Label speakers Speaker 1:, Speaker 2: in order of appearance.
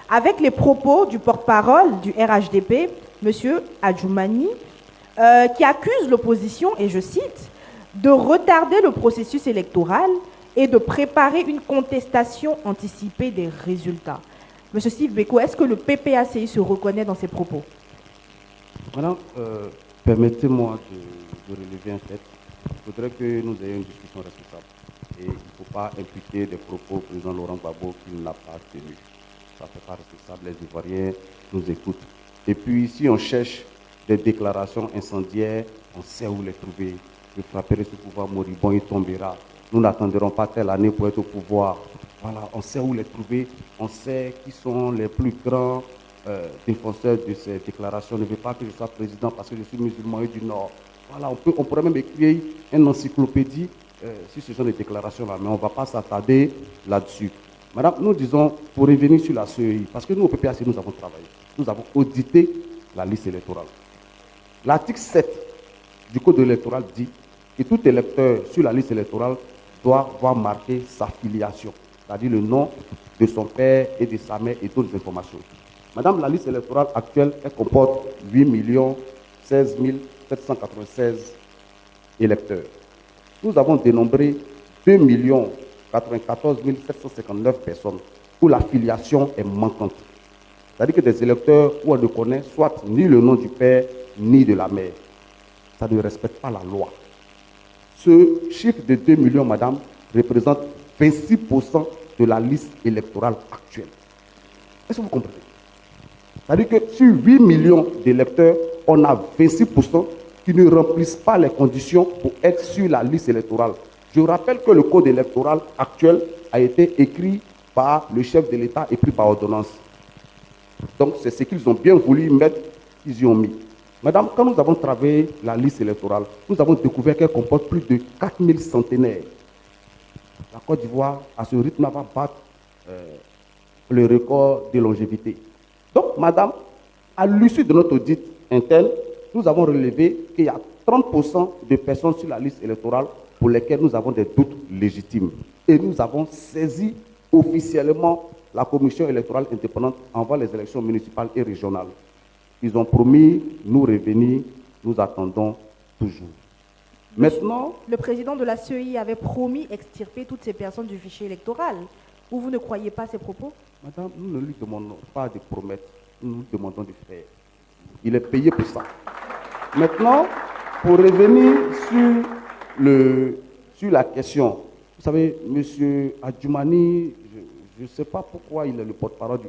Speaker 1: avec les propos du porte-parole du RHDP, M. Adjoumani, qui accuse l'opposition, et je cite, de retarder le processus électoral et de préparer une contestation anticipée des résultats. Monsieur Steve Beko, est-ce que le PPACI se reconnaît dans ces propos?
Speaker 2: Madame, permettez-moi de relever un fait. Il faudrait que nous ayons une discussion responsable. Et il ne faut pas imputer des propos au président Laurent Gbagbo qu'il n'a pas tenus. Ça ne fait pas responsable. Les Ivoiriens nous écoutent. Et puis, si on cherche des déclarations incendiaires, on sait où les trouver. Je frapperai ce pouvoir moribond, il tombera. Nous n'attendrons pas telle année pour être au pouvoir. Voilà, on sait où les trouver. On sait qui sont les plus grands défenseurs de ces déclarations. Je ne veux pas que je sois président parce que je suis musulman et du Nord. Voilà, on pourrait même écrire une encyclopédie sur ce genre de déclarations-là, mais on ne va pas s'attarder là-dessus. Madame, nous disons, pour revenir sur la CEI, parce que nous, au PPAC, nous avons travaillé. Nous avons audité la liste électorale. L'article 7 du Code électoral dit que tout électeur sur la liste électorale doit voir marquer sa filiation, c'est-à-dire le nom de son père et de sa mère et d'autres informations. Madame, la liste électorale actuelle, elle comporte 8 16 796 électeurs. Nous avons dénombré 2 94 759 personnes où la filiation est manquante. C'est-à-dire que des électeurs où on ne connaît soit ni le nom du père ni de la mère. Ça ne respecte pas la loi. Ce chiffre de 2 millions, madame, représente 26% de la liste électorale actuelle. Est-ce que vous comprenez? C'est-à-dire que sur 8 millions d'électeurs, on a 26% qui ne remplissent pas les conditions pour être sur la liste électorale. Je rappelle que le code électoral actuel a été écrit par le chef de l'État et pris par ordonnance. Donc c'est ce qu'ils ont bien voulu mettre, qu'ils y ont mis. Madame, quand nous avons travaillé la liste électorale, nous avons découvert qu'elle comporte plus de 4000 centenaires. La Côte d'Ivoire, à ce rythme, va battre le record de longévité. Donc, madame, à l'issue de notre audit interne, nous avons relevé qu'il y a 30% de personnes sur la liste électorale pour lesquelles nous avons des doutes légitimes. Et nous avons saisi officiellement la commission électorale indépendante envers les élections municipales et régionales. Ils ont promis nous revenir, nous attendons toujours. Maintenant,
Speaker 1: le président de la CEI avait promis extirper toutes ces personnes du fichier électoral. Ou vous ne croyez pas ces propos?
Speaker 2: madame, nous ne lui demandons pas de promettre, nous lui demandons de faire. Il est payé pour ça. Maintenant, pour revenir sur la question, vous savez, M. Adjoumani, je ne sais pas pourquoi il est le porte-parole du